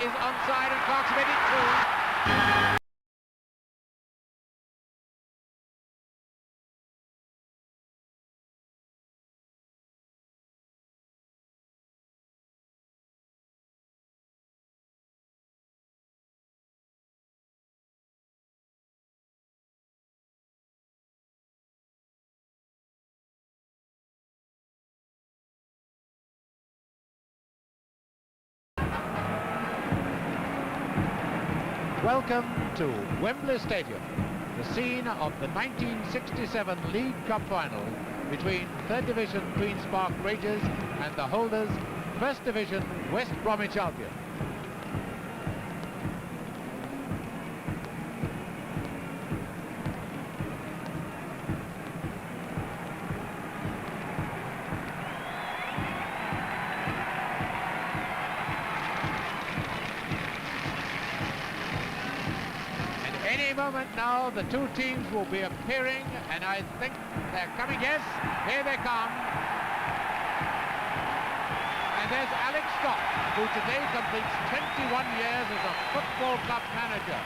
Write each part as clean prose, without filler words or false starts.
is onside and Clark's made it through. Welcome to Wembley Stadium, the scene of the 1967 League Cup final between 3rd Division Queen's Park Rangers and the holders 1st Division West Bromwich Albion. Any moment now, the two teams will be appearing, and I think they're coming. Yes, here they come. And there's Alex Scott, who today completes 21 years as a football club manager.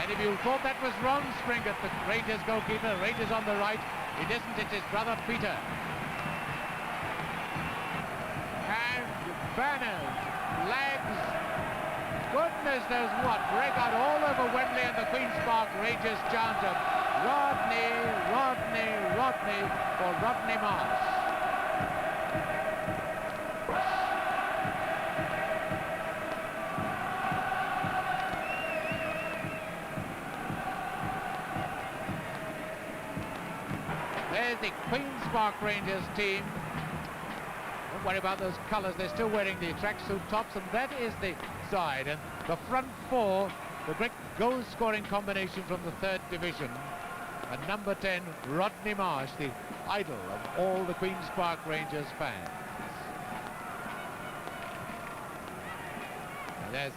And if you thought that was Ron Springett, the Rangers goalkeeper, Rangers on the right, it isn't, it's his brother Peter. And banners, flags, goodness knows what, break out all over Wembley, and the Queen's Park Rangers chanted Rodney, Rodney, Rodney for Rodney Marsh. There's the Queen's Park Rangers team. Don't worry about those colours, they're still wearing the tracksuit tops, and that is the side. And the front four, the great goal-scoring combination from the 3rd Division. And number 10, Rodney Marsh, the idol of all the Queen's Park Rangers fans. And there's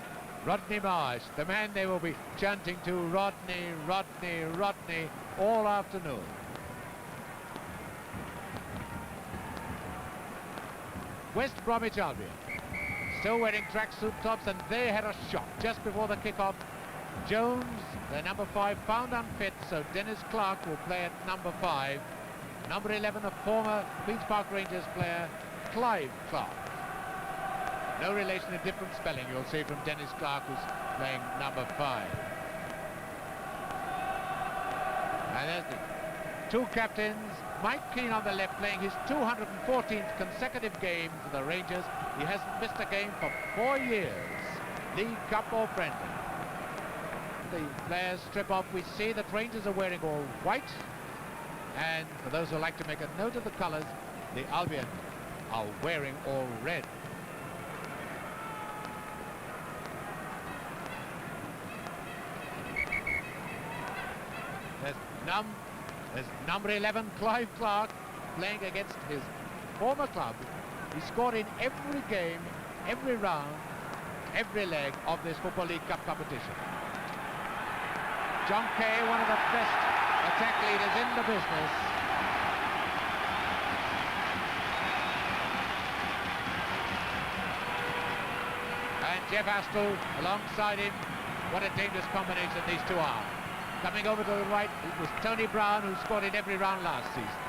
Rodney Marsh, the man they will be chanting to, Rodney, Rodney, Rodney, all afternoon. West Bromwich Albion still wearing tracksuit tops, and they had a shot just before the kick-off. Jones, the number 5, found unfit, so Dennis Clark will play at number 5. Number 11, a former Queen's Park Rangers player, Clive Clark. No relation, a different spelling you'll see from Dennis Clark, who's playing number 5. And there's the two captains, Mike Keane on the left, playing his 214th consecutive game for the Rangers. He hasn't missed a game for 4 years, League Cup or friendly. The players strip off. We see that Rangers are wearing all white, and for those who like to make a note of the colours, the Albion are wearing all red. There's number 11, Clive Clark, playing against his former club. He scored in every game, every round, every leg of this Football League Cup competition. John Kay, one of the best attack leaders in the business. And Jeff Astle alongside him. What a dangerous combination these two are. Coming over to the right, it was Tony Brown, who scored in every round last season.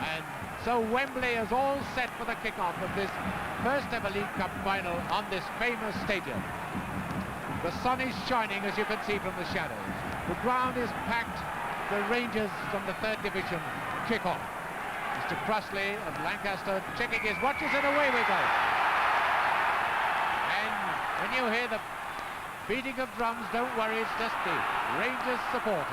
And so Wembley is all set for the kick-off of this first ever League Cup final on this famous stadium. The sun is shining, as you can see from the shadows. The ground is packed. The Rangers from the 3rd Division kick off. Mr. Crossley of Lancaster checking his watches, and away we go. And when you hear the beating of drums, don't worry, it's just the Rangers supporters.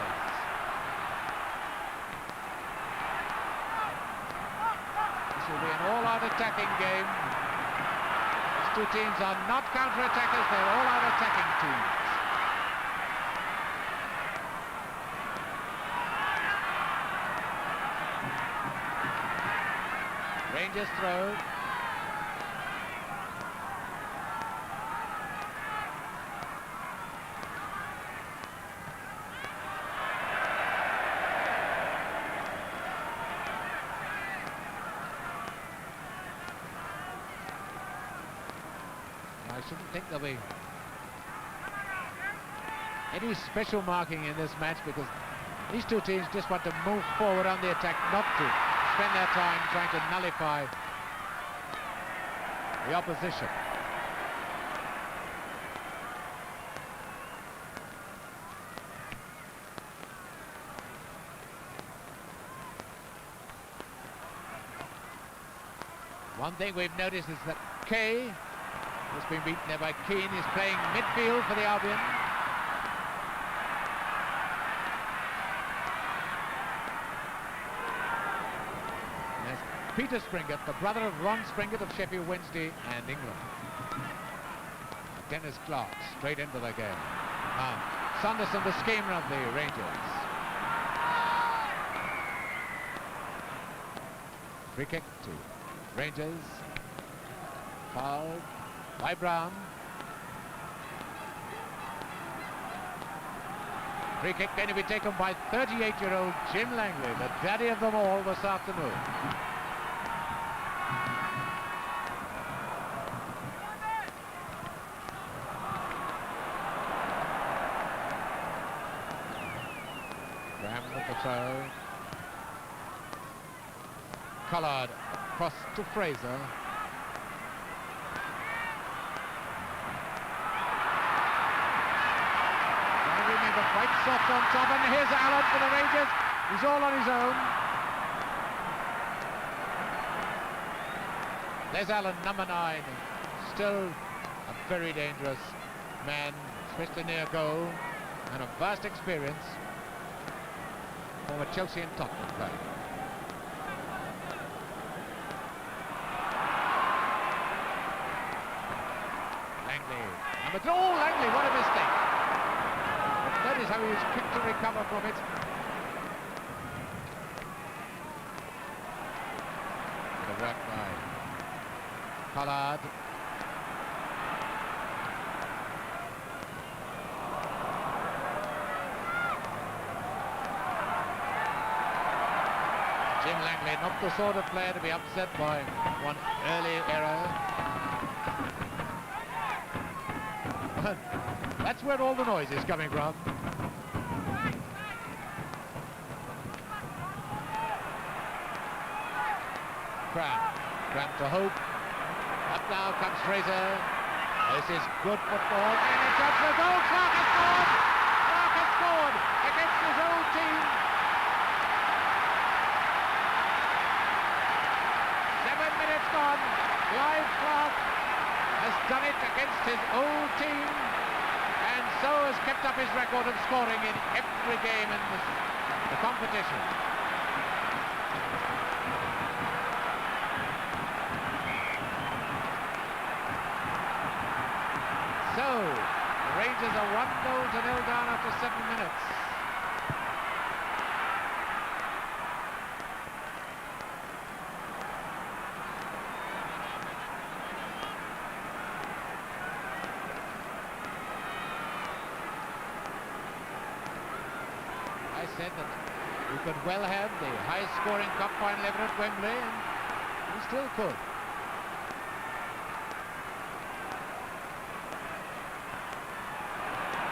This will be an all-out attacking game. These two teams are not counter-attackers, they're all-out attacking teams. Rangers throw. I shouldn't think there'll be any special marking in this match, because these two teams just want to move forward on the attack, not to spend their time trying to nullify the opposition. One thing we've noticed is that Kay has been beaten there by Keane. He's playing midfield for the Albion. There's Peter Springett, the brother of Ron Springett of Sheffield Wednesday and England. Dennis Clark straight into the game. Sanderson, the schemer of the Rangers. Free kick to Rangers, fouled by Brom. Free kick going to be taken by 38-year-old Jim Langley, the daddy of them all this afternoon. Graham with the throw. Collard across to Fraser. Remember, quite soft on top, and here's Allen for the Rangers. He's all on his own. There's Allen, number 9. Still a very dangerous man, especially near goal, and a vast experience. Former Chelsea and Tottenham player. Oh, Langley, what a mistake. But that is how he was quick to recover from it. The work by Collard. Jim Langley, not the sort of player to be upset by one early error. That's where all the noise is coming from. Cram to Hope. Up now comes Fraser. This is good football. And it's up for goal. Clark has scored! Clark has scored against his own team. 7 minutes gone. Clive Clark has done it against his old team, and so has kept up his record of scoring in every game in the competition. So, the Rangers are 1-0 down after 7 minutes. Said that we could well have the highest scoring cup final ever at Wembley, and we still could.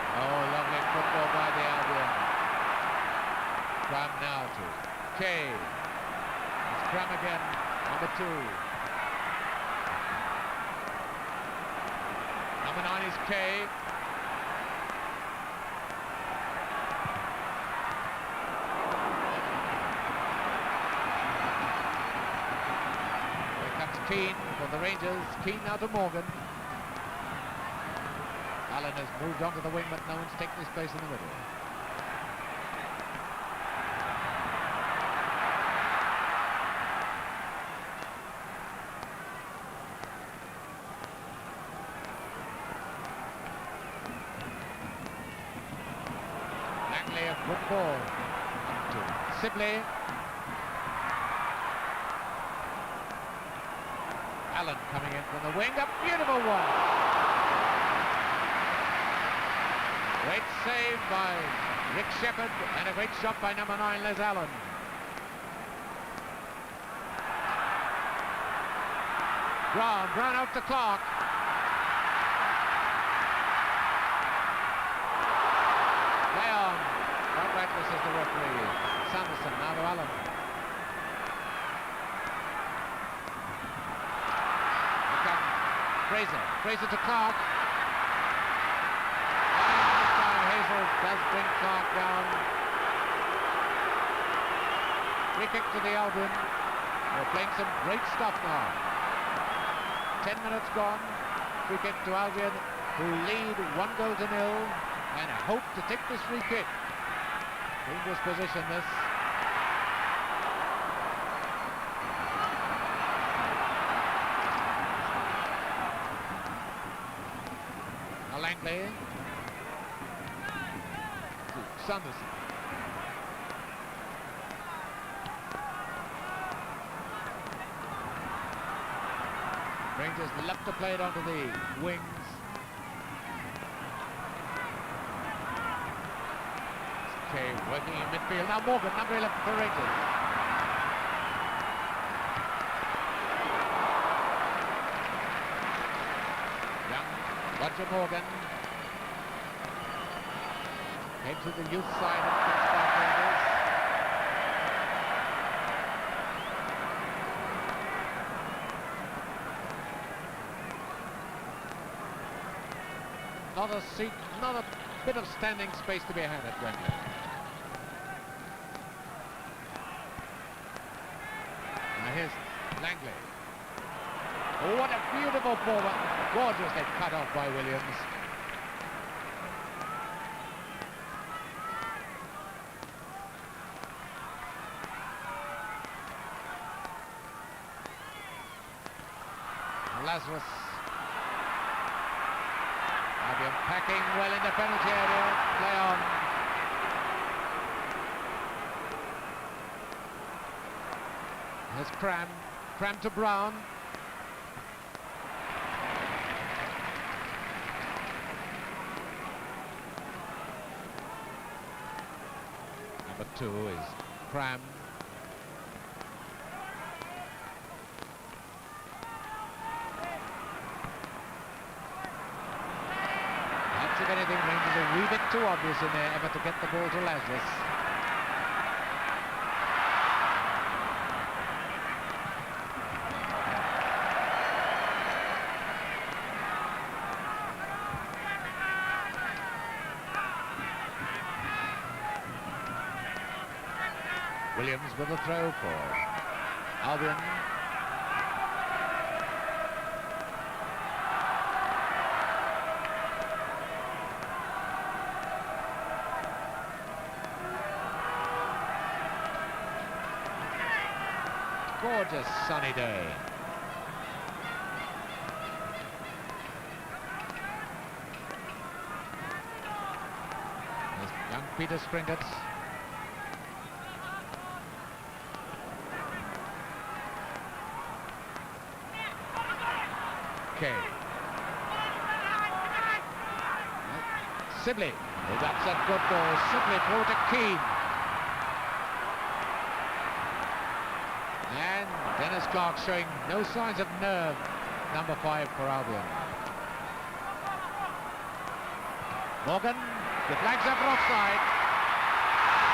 Oh, lovely football by the Albion. Cram now to Kay. It's Cram again, number 2. Number 9 is Kay. Keane for the Rangers. Keane now to Morgan. Allen has moved on to the wing, but no one's taken his place in the middle. Langley, a good ball. Up to Sibley. Allen coming in from the wing, a beautiful one. Great save by Rick Shepherd, and a great shot by number 9, Les Allen. Brown out to Clark. This is the referee. Sanderson, now to Allen. Here comes Fraser. Fraser to Clark. And this time Hazel does bring Clark down. Free kick to the Albion. They're playing some great stuff now. 10 minutes gone. Free kick to Albion, who lead 1-0 and hope to take this free kick. Dangerous position, this. Now Langley. Sanderson. Rangers love to play it onto the wings. Okay, working in midfield. Now Morgan, number 11 for Rangers. Young Roger Morgan came to the youth side of Queen's Park Rangers. Not a seat, not a bit of standing space to be had at Wembley. Now here's Langley. Oh, what a beautiful ball, gorgeously cut off by Williams. Lazarus. Albion packing well in the penalty area. Play on. Here's Cram. Cram to Brown. Number 2 is Cram. If anything, Rangers a wee bit too obvious in their effort to get the ball to Lazarus. Williams with a throw for Albion. Gorgeous sunny day. There's young Peter Springett. Okay. Sibley. Oh, that's a good ball. Sibley through to Keane. And Dennis Clark showing no signs of nerve, number 5 for Albion. Morgan, the flag's up for offside.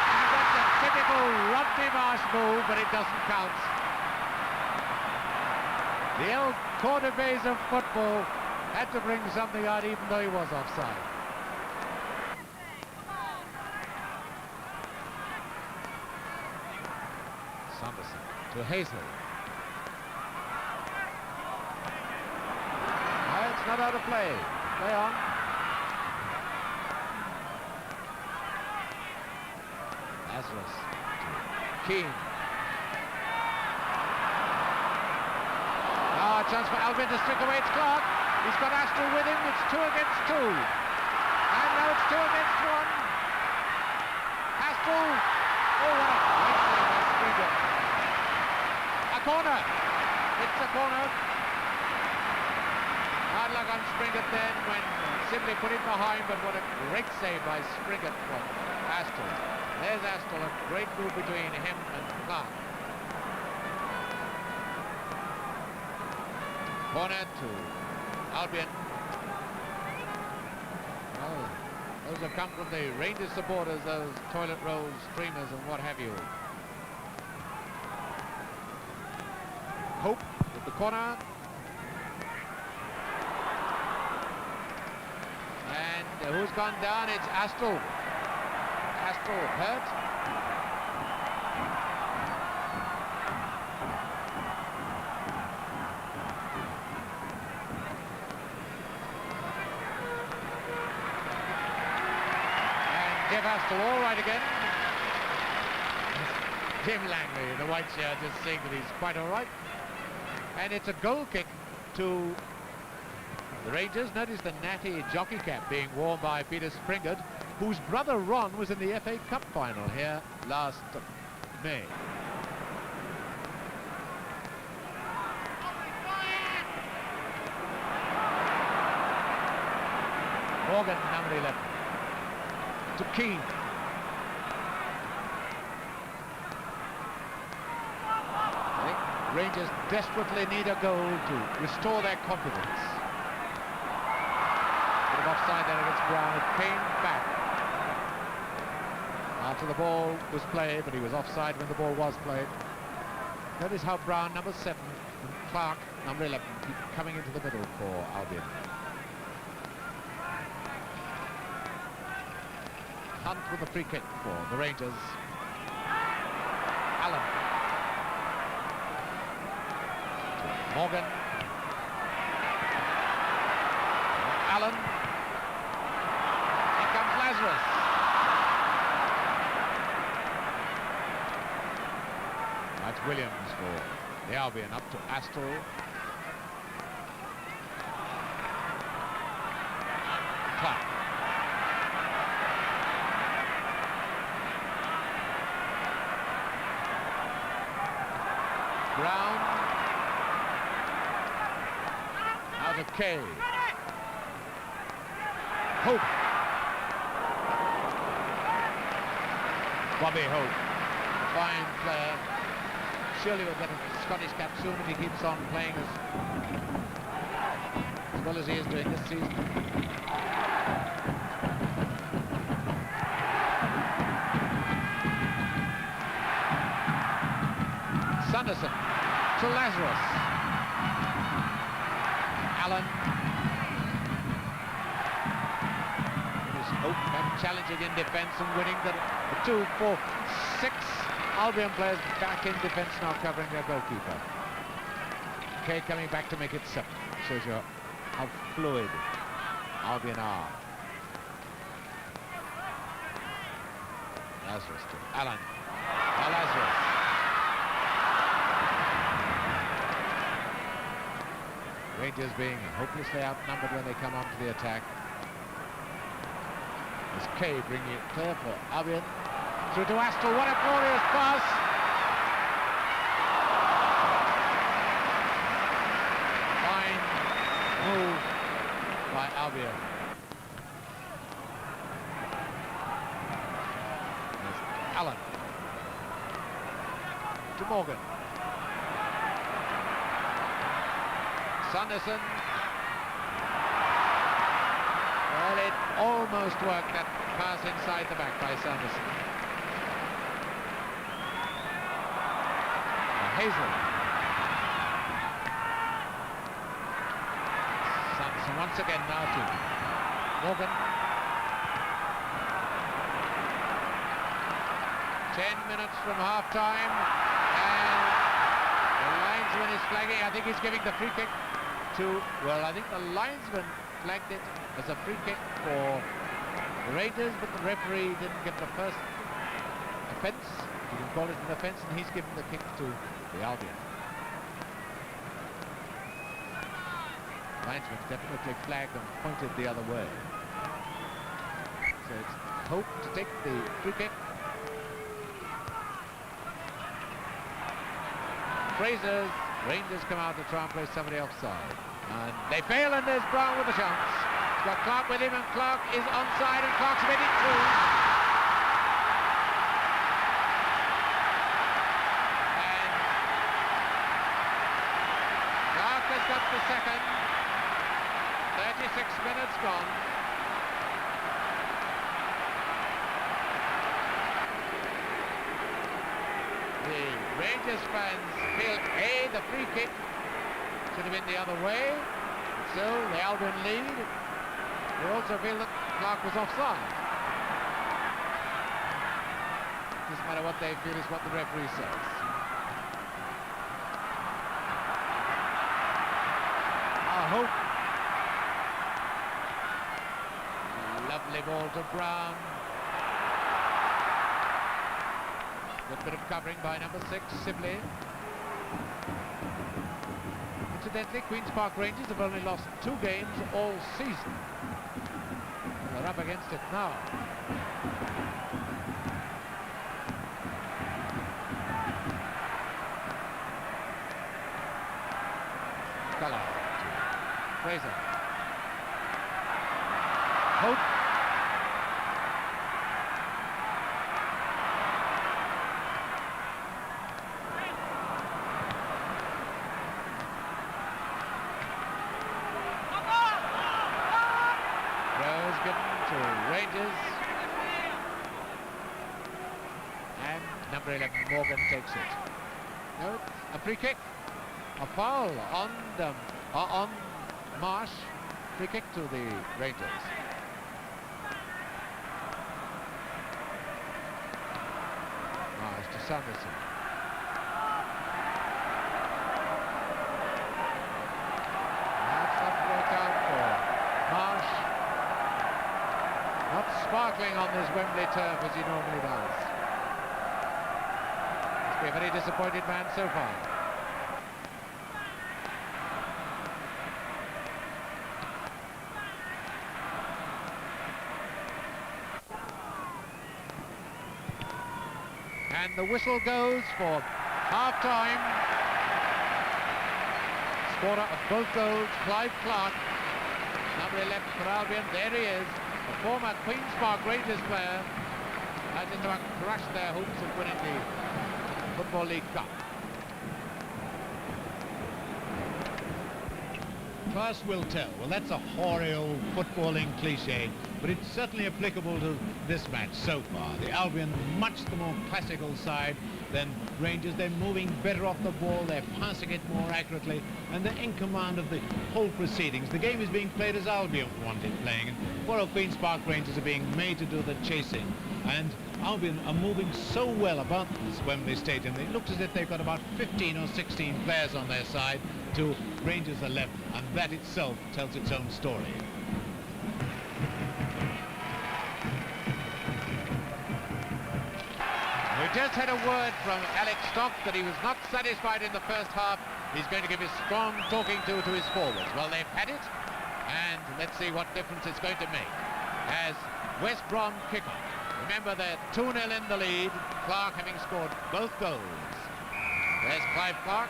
And that's a typical Rodney Marsh move, but it doesn't count. The El Cordobés of football had to bring something out even though he was offside. Sanderson to Hazel. No, it's not out of play. Play on. Lazarus to Keane. Now a chance for Albion to strike away. It's Clark. He's got Astral with him. It's 2 against 2. And now it's 2 against 1. Astral. Oh, what a great play by Springer. A corner. It's a corner. Hard luck on Springett then when Sibley put it behind, but what a great save by Springett from Astral. There's Astral, a great move between him and Clark. Corner to Albion. Oh, Those have come from the Rangers supporters, those toilet rolls, streamers and what have you. Hope with the corner. And who's gone down? It's Astral. Astral hurt. Jeff Astral all right again. Jim Langley, the white shirt, just saying that he's quite all right. And it's a goal kick to the Rangers. Notice the natty jockey cap being worn by Peter Springard, whose brother Ron was in the FA Cup final here last May. Morgan, number 11. To Keane. I think Rangers desperately need a goal to restore their confidence. Bit of offside there against Brown. It came back after the ball was played, but he was offside when the ball was played. Notice how Brown, number 7, and Clark, number 11, keep coming into the middle for Albion. Hunt with a free kick for the Rangers. Allen. Morgan. Allen. Here comes Lazarus. That's Williams for the Albion, up to Astral. Clark. Brown. Out of Kay. Hope. Bobby Hope. Fine player. Surely will get a Scottish cap soon if he keeps on playing as well as he is doing this season. Sanderson to Lazarus. Allen. It is Hope and challenging in defence and winning the 2, 4, 6 Albion players back in defence now covering their goalkeeper. Kay coming back to make it 7. Shows you how fluid Albion are. Lazarus to Allen. Now Lazarus. Rangers being hopelessly outnumbered when they come onto the attack. As Kay bringing it clear for Albion. Through to Astral, what a glorious pass! Fine move by Albion. There's Allen. To Morgan. Sanderson. Well, it almost worked, that pass inside the back by Sanderson. Hazel. Sanderson once again now to Morgan. 10 minutes from half-time, and the linesman is flagging. I think he's giving the free kick to, well, I think the linesman flagged it as a free kick for the Rangers, but the referee didn't get the first offence. You can call it an offence, and he's given the kick to the Albion. Linesman definitely flagged and pointed the other way. So it's Hope to take the free kick. Fraser's Rangers come out to try and play somebody offside. And they fail, and there's Brown with a chance. He's got Clark with him, and Clark is onside, and Clark's made it 2. Got the second. 36 minutes gone. the Rangers fans feel the free kick should have been the other way. So the Albion lead. They also feel that Clark was offside. Doesn't matter what they feel, is what the referee says. I hope. Lovely ball to Brom. Good bit of covering by number 6, Sibley. Incidentally, Queen's Park Rangers have only lost 2 games all season. And they're up against it now. Collar. Fraser. Hope. To Rangers, and number 11 Morgan takes it. No, a free kick, a foul on Marsh. Free kick to the Rangers. Marsh to Sanderson. That's not worked out for Marsh. Not sparkling on this Wembley turf as he normally does. Must be a very disappointed man so far. And the whistle goes for half-time. Scorer of both goals, Clive Clark. Number 11 for Albion, there he is. The former Queen's Park Rangers player has in fact crushed their hopes of winning the Football League Cup. Class will tell. Well, that's a hoary old footballing cliche, but it's certainly applicable to this match so far. The Albion, much the more classical side than Rangers. They're moving better off the ball, they're passing it more accurately, and they're in command of the whole proceedings. The game is being played as Albion wanted playing, and poor Queen's Park Rangers are being made to do the chasing. And Albion are moving so well about this Wembley Stadium. It looks as if they've got about 15 or 16 players on their side to Rangers 11, and that itself tells its own story. We just had a word from Alex Stock that he was not satisfied in the first half. He's going to give his strong talking to his forwards. Well, they've had it, and let's see what difference it's going to make as West Brom kick off. Remember, they're 2-0 in the lead, Clark having scored both goals. There's Clive Clark.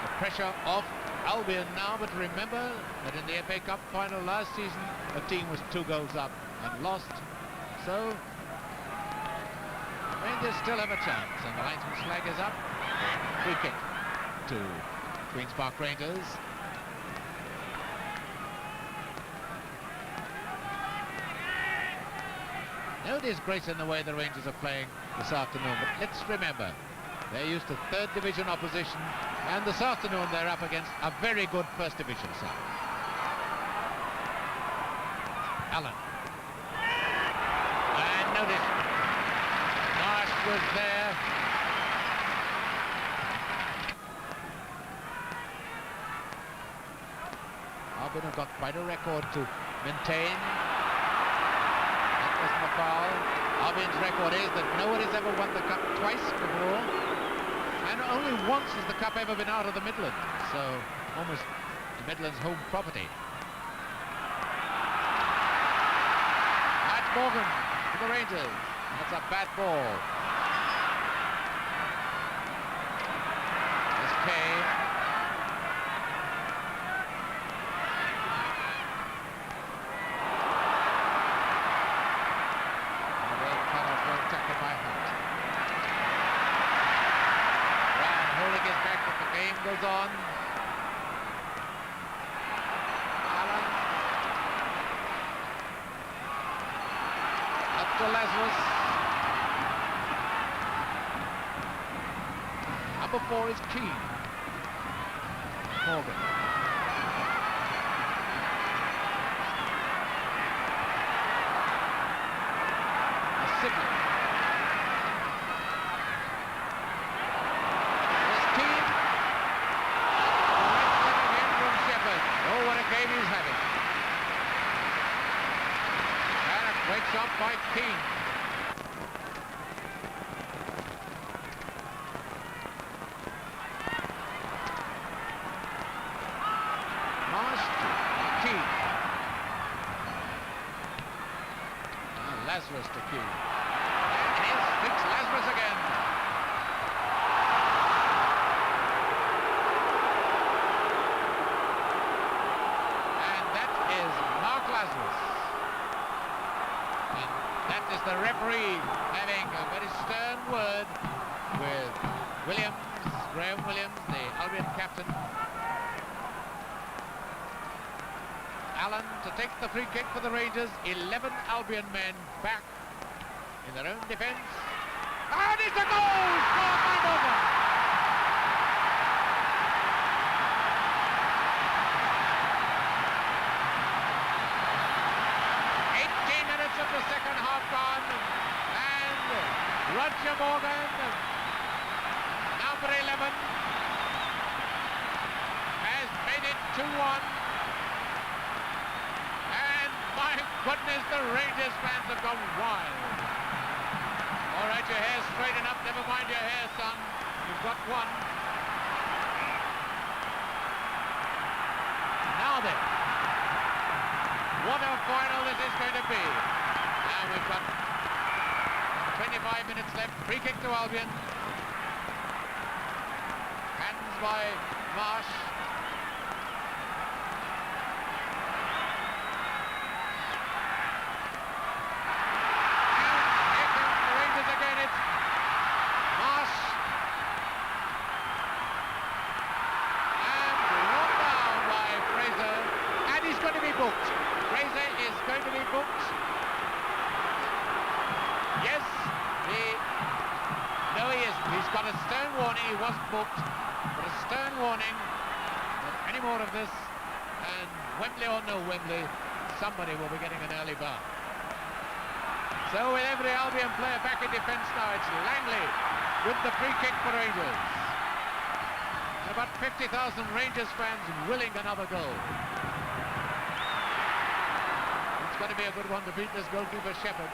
The pressure off Albion now, but remember that in the FA Cup final last season, the team was 2 goals up and lost. So, Rangers still have a chance, and the linesman's flag is up. Free kick to Queen's Park Rangers. No disgrace in the way the Rangers are playing this afternoon, but let's remember, they're used to 3rd division opposition, and this afternoon they're up against a very good 1st division side. Allen. And notice, Marsh was there. Albion have got quite a record to maintain. That wasn't a foul. Albion's record is that no one has ever won the cup twice before, and only once has the cup ever been out of the Midlands, so almost the Midlands' home property. That's Morgan for the Rangers. That's a bad ball. There's Kay. Goes on. Allen. to Lazarus. Number 4 is Keane. Morgan. Sibley. There's Keane. Right leg again from Shepherd. Oh, what a game he's having. And a great shot by Keane. Marsh to Keane. Lazarus to Keane. And here's Fix Lazarus again. And that is Mark Lazarus. And that is the referee having a very stern word with Williams, Graham Williams, the Albion captain. Allen to take the free kick for the Rangers. 11 Albion men back in their own defence. And it's a goal scored by Morgan. 18 minutes of the second half gone, and Roger Morgan, number 11, has made it 2-1. My goodness, the Rangers fans have gone wild. All right, your hair's straight enough. Never mind your hair, son. You've got one. Now then, what a final this is going to be. Now we've got 25 minutes left. Free kick to Albion. Hands by Marsh. Fraser is going to be booked. Yes, no, he isn't. He's got a stern warning. He wasn't booked, but a stern warning that any more of this, and Wembley or no Wembley, somebody will be getting an early bar. So with every Albion player back in defence now, it's Langley with the free kick for Rangers. And about 50,000 Rangers fans willing another goal. It's going to be a good one to beat this goalkeeper Shepherd.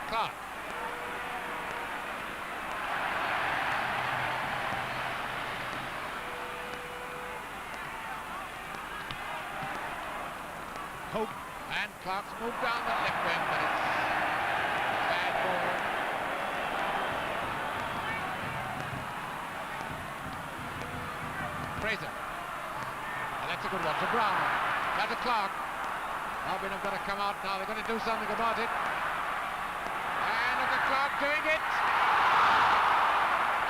Clark. Hope, and Clark's moved down the left wing, but it's a bad ball. Fraser. And that's a good one to Brom. Now to Clark. Albion have got to come out now. They're going to do something about it. And look at Clark doing it.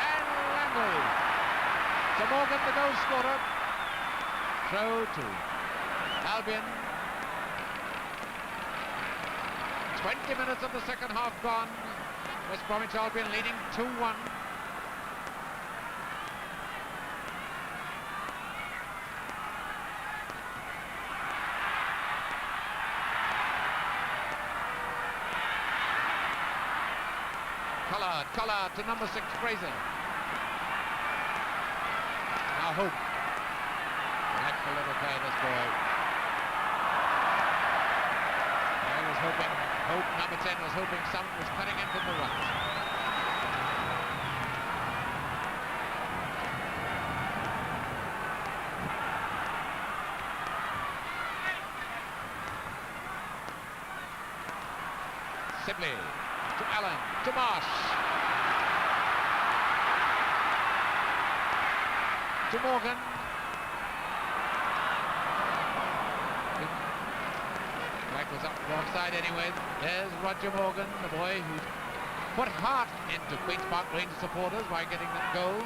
And Langley. So Morgan, the goal scorer. Throw to Albion. 20 minutes of the second half gone. West Bromwich Albion leading 2-1. Collard to number 6, Fraser. Now Hope. Delightful little play, this boy. I was hoping, Hope, number 10, was hoping someone was cutting in from the right. Sibley to Allen, to Marsh. To Morgan. Flag was up the offside anyway. There's Roger Morgan, the boy who put heart into Queen's Park Rangers supporters by getting that goal.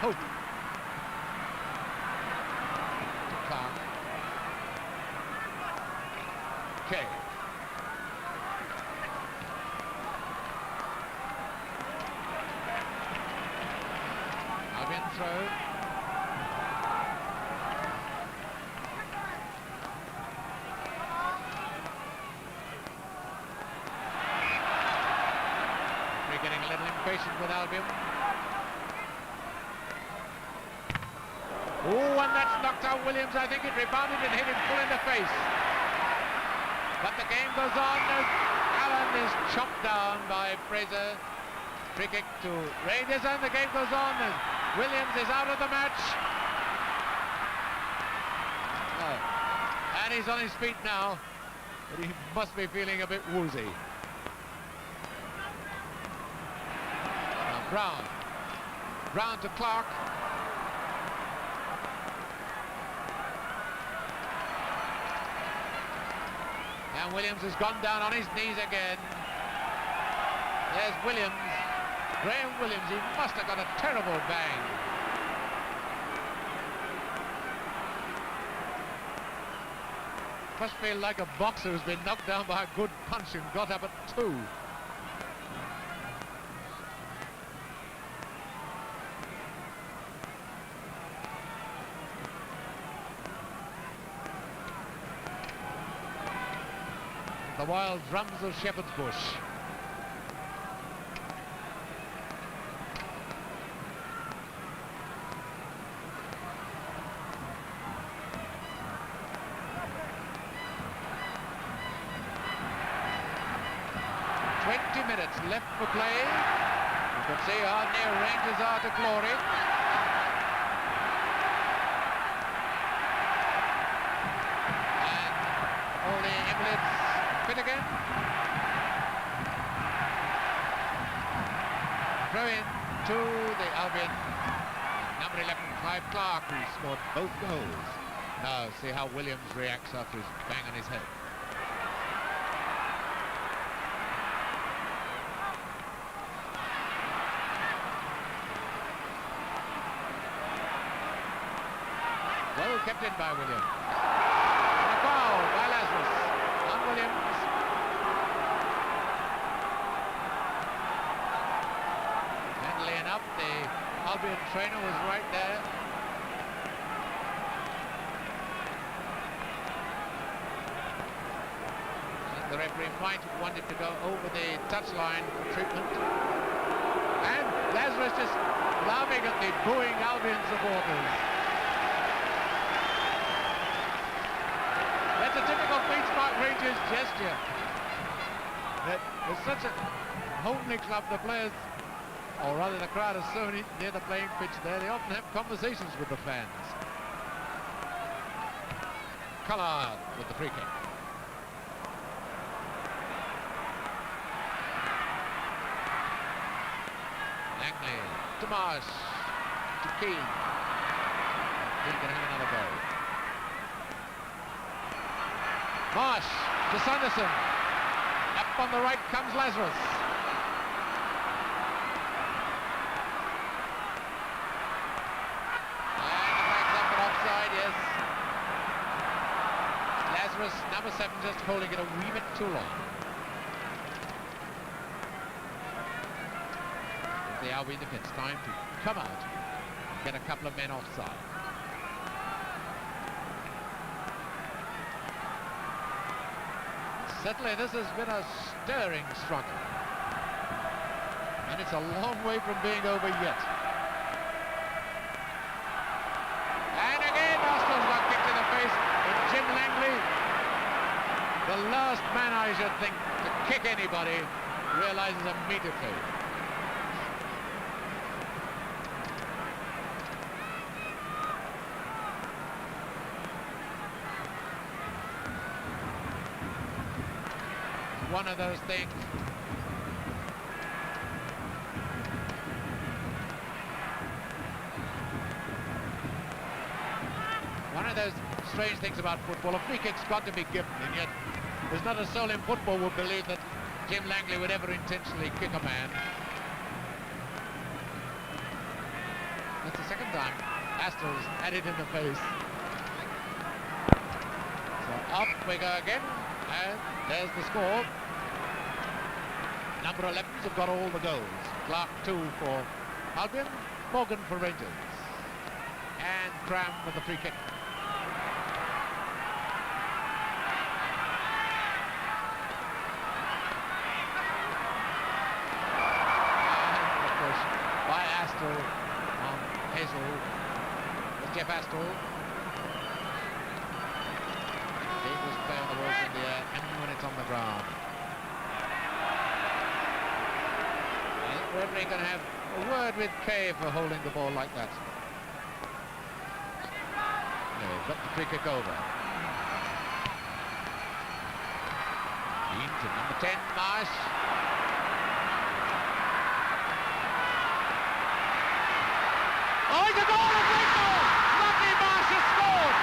hope. Clark. Okay. Albion throw. We're getting a little impatient with Albion. Oh, and that's knocked out Williams. I think it rebounded and hit him full in the face. But the game goes on as Allen is chopped down by Fraser. Free kick to Rangers, and the game goes on as Williams is out of the match. And he's on his feet now, but he must be feeling a bit woozy. Now Brown to Clark. And Williams has gone down on his knees again. There's Williams. Graham Williams, he must have got a terrible bang. Must feel like a boxer who's been knocked down by a good punch and got up at 2. The wild drums of Shepherd's Bush. Minutes left for play. You can see how near Rangers are to glory. And all the invalids fit again. Throw in to the Albion. Number 11, Clive Clark, who scored both goals. Now see how Williams reacts after his bang on his head. Well kept in by Williams. And a foul by Lazarus on Williams. Handily enough, the Albion trainer was right there. And the referee might have wanted to go over the touchline for treatment. And Lazarus just laughing at the booing Albion supporters. That's a typical Queen's Park Rangers gesture. It's such a homely club, the players, or rather the crowd is so near the playing pitch there, they often have conversations with the fans. Collard with the free kick. Langley to Marsh, to Keane. Keane can have another go. Marsh to Sanderson. Up on the right comes Lazarus. And the flag's up for offside, yes. Lazarus, number 7, just holding it a wee bit too long. The Albion defence time to come out and get a couple of men offside. Certainly this has been a stirring struggle. And it's a long way from being over yet. And again Arsenal's got kicked in the face. And Jim Langley, the last man I should think to kick anybody, realises immediately. One of those things. One of those strange things about football. A free kick's got to be given, and yet there's not a soul in football would believe that Jim Langley would ever intentionally kick a man. That's the second time Astor's had it in the face. So up we go again, and there's the score. Number 11s have got all the goals. Clark 2 for Albion, Morgan for Rangers. And Cram with the free kick. And of course, by Astor on Hazel with Jeff Astor. Dangerous play on the balls in the air, and when it's on the ground. Referee going to have a word with Kay for holding the ball like that. No, got the free kick over. Dean to number 10, Marsh. Oh, it's a goal! A great goal! Lovely Marsh has scored!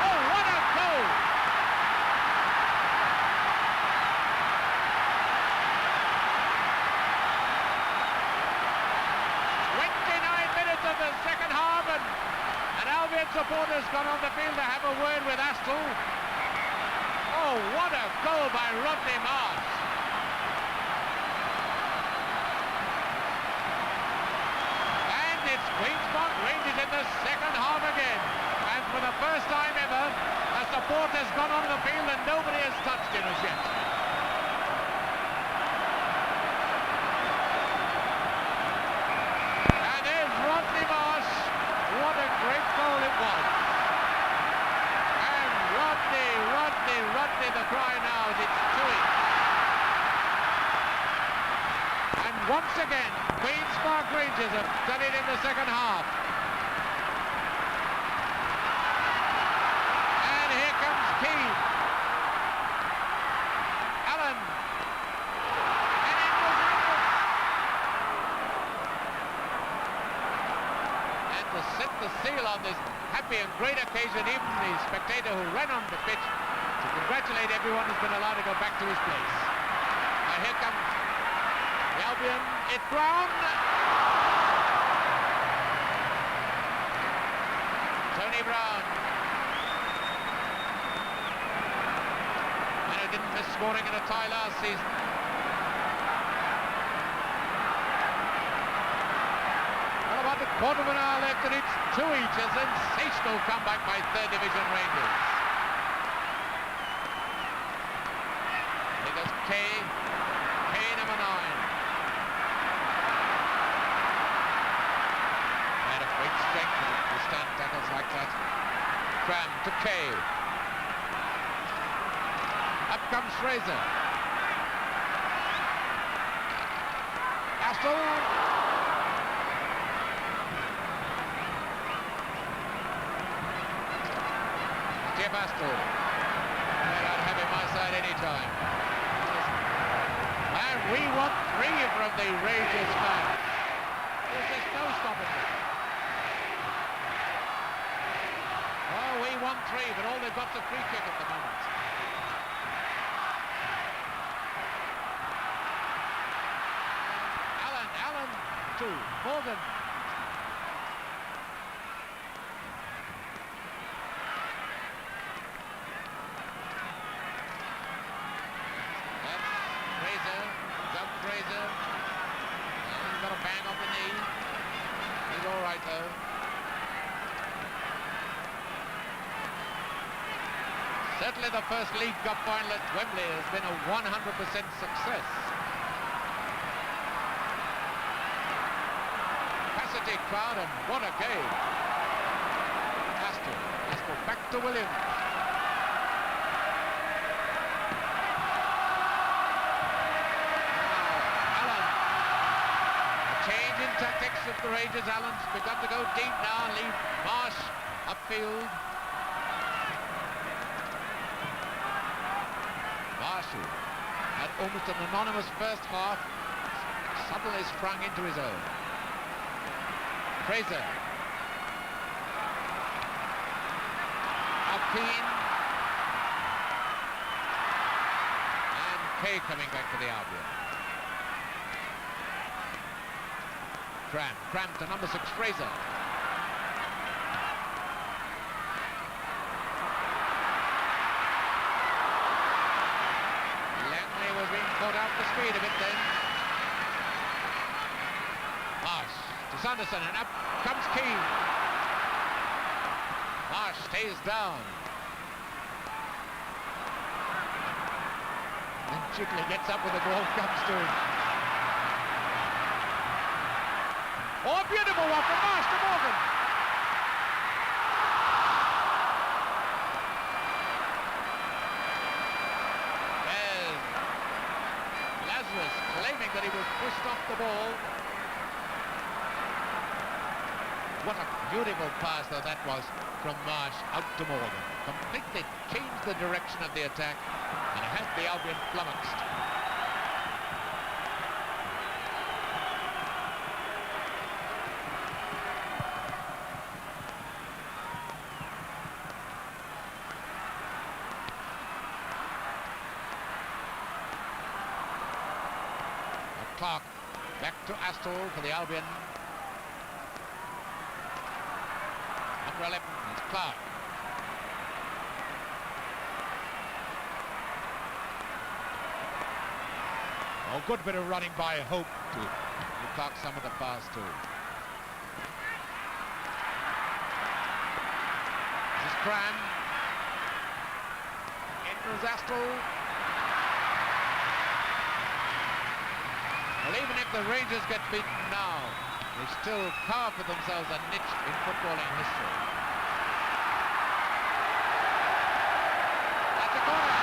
Oh, what a goal! Of the second half, and Albion supporters gone on the field to have a word with Astle. Oh, what a goal by Rodney Marsh. And it's Queen's Park Rangers in the second half again, and for the first time ever a supporter's gone on the field and nobody has touched him as yet. Rodney the cry now, it's 2-each. And once again, Queen's Park Rangers have done it in the second half. And here comes Keane. Allen. And it was Allen. And to set the seal on this happy and great occasion, even the spectator who ran on the pitch to congratulate everyone who's been allowed to go back to his place. Now here comes the Albion. It's Brown. Tony Brown. And he didn't miss scoring in a tie last season. Well, about a quarter of an hour left, and it's 2-each. A sensational comeback by 3rd Division Rangers. K number 9. And a great strength to stand tackles like that. Cram to K. Up comes Fraser. Astle. Jeff Astle. And I'd have him my side anytime. We want 3 from the Rangers fans. There's just no stopping them. Oh, we want 3, but all they've got's a free kick at the moment. Allen, 2, Morgan. Fraser. He's got a bang on the knee. He's all right though. Certainly the first League Cup final at Wembley has been a 100% success. Capacity crowd, and what a game. Astor back to Williams. Tactics of the Rangers. Allen's begun to go deep now and leave Marsh upfield. Marshall had almost an anonymous first half, suddenly sprung into his own. Fraser. Keane. And Kay coming back for the Albion. Cram to number 6, Fraser. Sanderson, and up comes Keane. Marsh stays down. And Chickley gets up when the ball comes to him. Oh, beautiful one from Marsh to Morgan. There's Lazarus claiming that he was pushed off the ball. What a beautiful pass, though, that was from Marsh out to Morgan. Completely changed the direction of the attack and had the Albion flummoxed. Clark back to Astral for the Albion. Number 11 is Clark. Oh, good bit of running by Hope to Clark some of the pass too. This is Cram. Enters Astral. Well, even if the Rangers get beaten now, they still carve for themselves a niche in footballing history. That's a corner.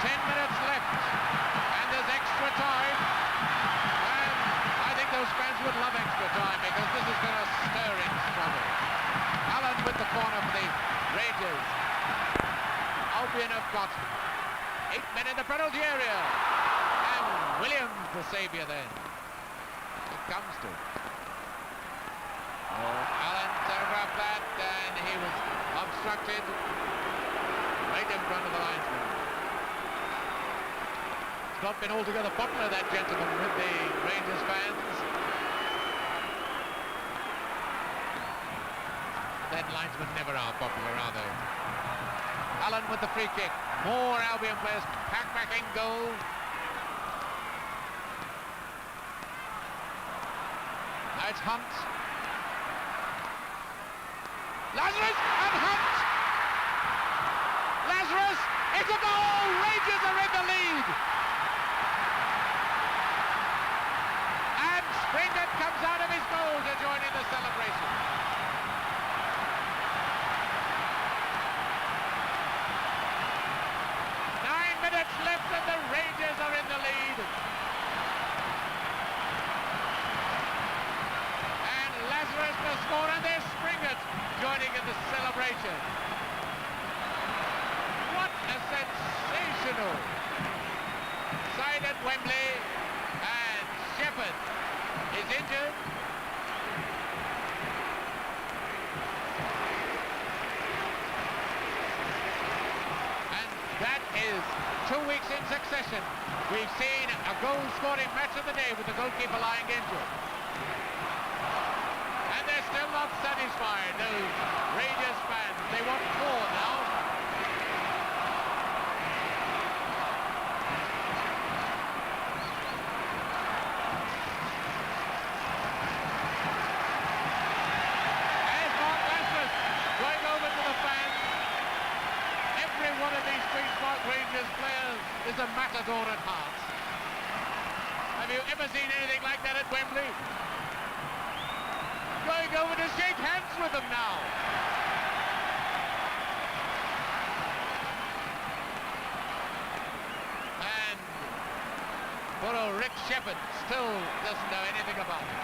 10 minutes left, and there's extra time. And I think those fans would love extra time because this has been a stirring struggle. Allen with the corner for the Rangers. Albion have got 8 men in the penalty area. And Williams the saviour then. It comes to. Oh, Allen telegraphed that and he was obstructed right in front of the linesman. It's not been altogether popular, that gentleman, with the Rangers fans. Then linesmen never are popular, are they? Allen with the free kick. More Albion players pack back in goal. Now it's Hunt. Lazarus and Hunt. Lazarus, it's a goal. Rangers are in the lead. And Springett comes out of his goal to join in the celebration. Left and the Rangers are in the lead. And Lazarus to score, and there's Springett joining in the celebration. What a sensational side at Wembley, and Shepherd is injured. That is 2 weeks in succession. We've seen a goal-scoring match of the day with the goalkeeper lying injured. And they're still not satisfied, those Rangers fans. They want more now. There's Mark Lazarus going over to the fans. Every one of these Queen's Park Rangers players is a matador at heart. Have you ever seen anything like that at Wembley? Going over to shake hands with them now. And poor old Rick Shepherd still doesn't know anything about it.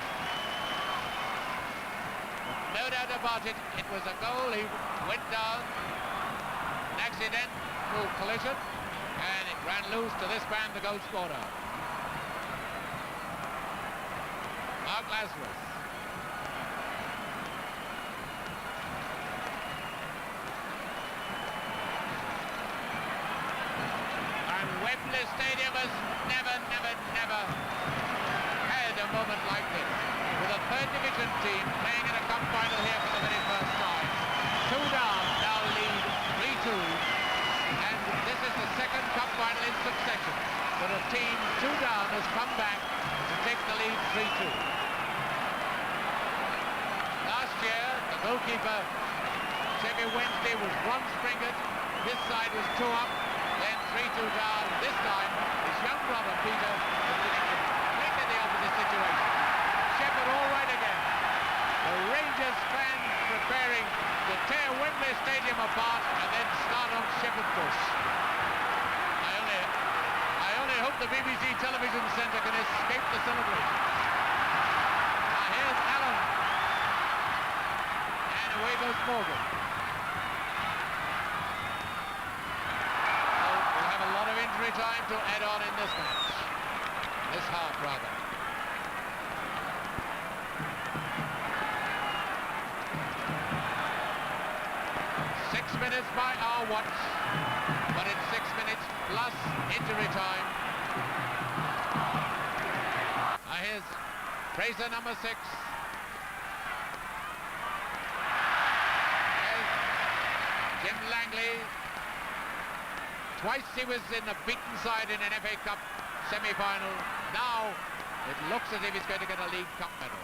No doubt about it, it was a goal. He went down. Accidental collision, and it ran loose to this man, the goal scorer. Mark Lazarus. And Wembley Stadium has never had a moment like this, with a third division team playing in a cup final here for the very first time. 2 down, now lead 3-2, and this is the second cup final in succession that a team 2 down has come back to take the lead 3-2. Last year, the goalkeeper, Semi Wednesday, was Brom springered. His side was 2 up, then 3-2 down. This time, his young brother, Peter, was in completely the opposite situation. Shepherd all right again. The Rangers fans preparing to tear Wembley Stadium apart and then start on Shepherd Bush. I only hope the BBC television centre can escape the celebration. Now here's Allen. And away goes Morgan. So we'll have a lot of injury time to add on in this match. This half, rather. Minutes by our watch, but it's 6 minutes plus injury time. Here's Fraser, number 6. There's Jim Langley. Twice he was in the beaten side in an FA Cup semi-final. Now it looks as if he's going to get a League Cup medal.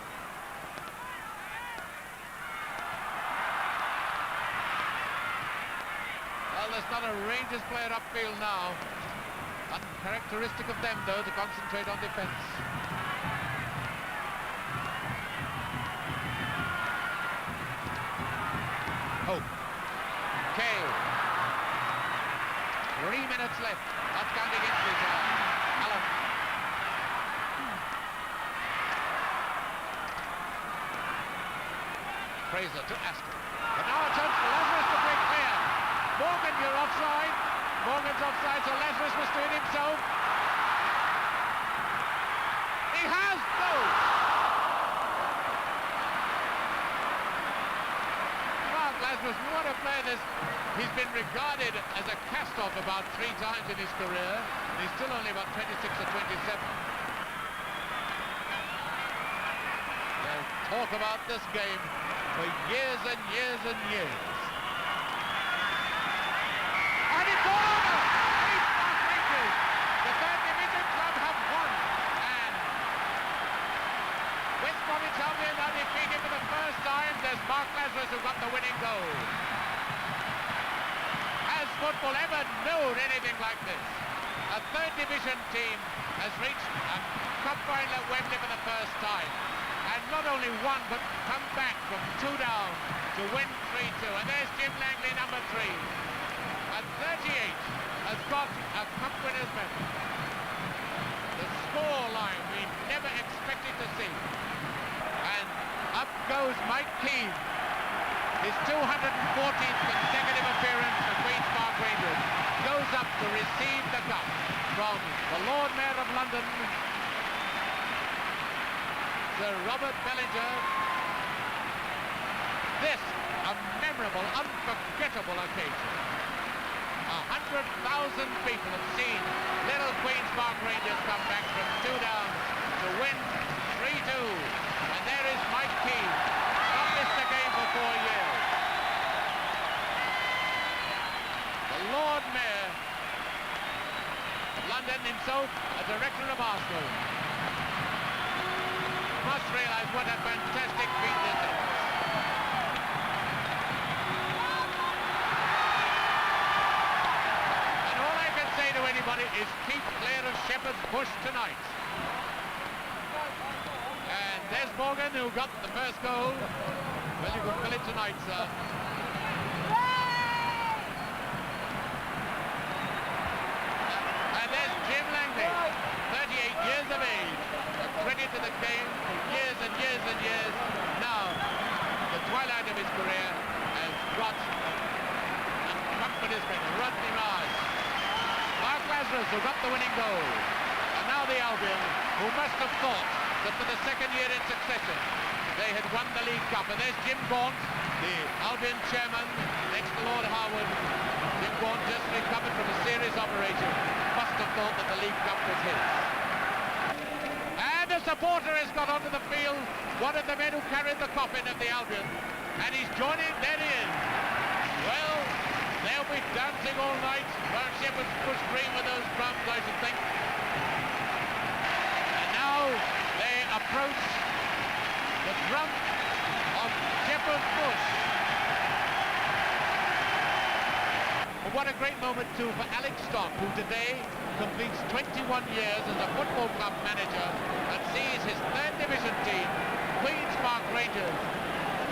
There's not a Rangers player upfield now. Uncharacteristic of them, though, to concentrate on defence. Hope. Kay. 3 minutes left. Not counting injury time. Allen. Fraser to Aston. But now a chance for Lazarus to break clear. Morgan, you're offside. Morgan's offside, so Lazarus must do it himself. He has goal. Mark Lazarus, what a player this. He's been regarded as a cast-off about 3 times in his career. And he's still only about 26 or 27. They'll talk about this game for years and years and years. And it's over! Queen's Park Rangers, the 3rd Division club, have won. And West Bromwich Albion are defeated for the first time. There's Mark Lazarus who got the winning goal. Has football ever known anything like this? A 3rd Division team has reached a cup final at Wembley for the first time. And not only won, but come back from 2 down to win 3-2. And there's Jim Langley, number 3. At 38, has got a cup winner's medal. The score line we never expected to see. And up goes Mike Keane. His 214th consecutive appearance for Queen's Park Rangers goes up to receive the cup from the Lord Mayor of London, Sir Robert Bellinger. This, a memorable, unforgettable occasion. 100,000 people have seen little Queen's Park Rangers come back from 2 down to win 3-2. And there is Mike Keane. Not missed a game for 4 years. The Lord Mayor of London himself, a director of Arsenal, must realise what a fantastic feat this is. And all I can say to anybody is keep clear of Shepherd's Bush tonight. And there's Morgan who got the first goal. Well, you can fill it tonight, sir. And there's Jim Langley, 38 years of age. A credit to the game for years and years and years. Now, the twilight of his career has got a comforter's medal. Rodney Raj. Mark Lazarus, who got the winning goal. And now the Albion, who must have thought that for the 2nd year in succession they had won the League Cup. And there's Jim Gaunt, the Albion chairman, next to Lord Harwood. Jim Gaunt just recovered from a serious operation. Must have thought that the League Cup was his. And a supporter has got onto the field, one of the men who carried the coffin of the Albion. And he's joining, there he is. Well, they'll be dancing all night around Shepherd's Bush Green with those drums, I should think. Brom of Shepherd's Bush. But what a great moment too for Alex Stock, who today completes 21 years as a football club manager and sees his third division team, Queen's Park Rangers,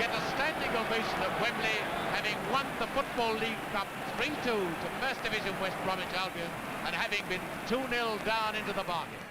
get a standing ovation at Wembley, having won the Football League Cup 3-2 to First Division West Bromwich Albion and having been 2-0 down into the bargain.